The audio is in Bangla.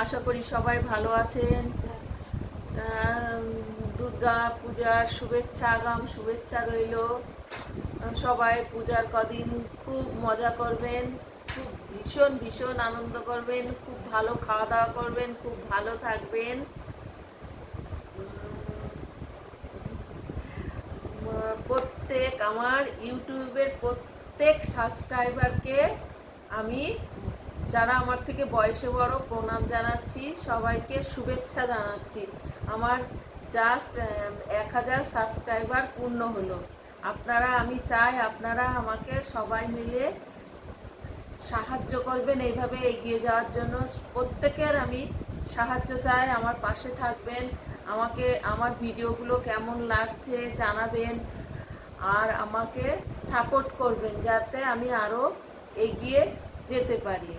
আশা করি সবাই ভালো আছেন। দুর্গা পূজার শুভেচ্ছা, আগাম শুভেচ্ছা রইল। সবাই পূজার কদিন খুব মজা করবেন, খুব ভীষণ ভীষণ আনন্দ করবেন, খুব ভালো খাওয়া দাওয়া করবেন, খুব ভালো থাকবেন। প্রত্যেক আমার ইউটিউবের প্রত্যেক সাবস্ক্রাইবারকে আমি, যারা আমার থেকে বয়সে বড়, প্রণাম জানাচ্ছি। সবাইকে শুভেচ্ছা জানাচ্ছি। আমার জাস্ট 1000 সাবস্ক্রাইবার পূর্ণ হলো। আমি চাই আপনারা আমাকে সবাই মিলে সাহায্য করবেন এইভাবে এগিয়ে যাওয়ার জন্য। প্রত্যেকের আমি সাহায্য চাই, আমার পাশে থাকবেন, আমাকে আমার ভিডিওগুলো কেমন লাগছে জানাবেন, আর আমাকে সাপোর্ট করবেন যাতে আমি আরও এগিয়ে যেতে পারি।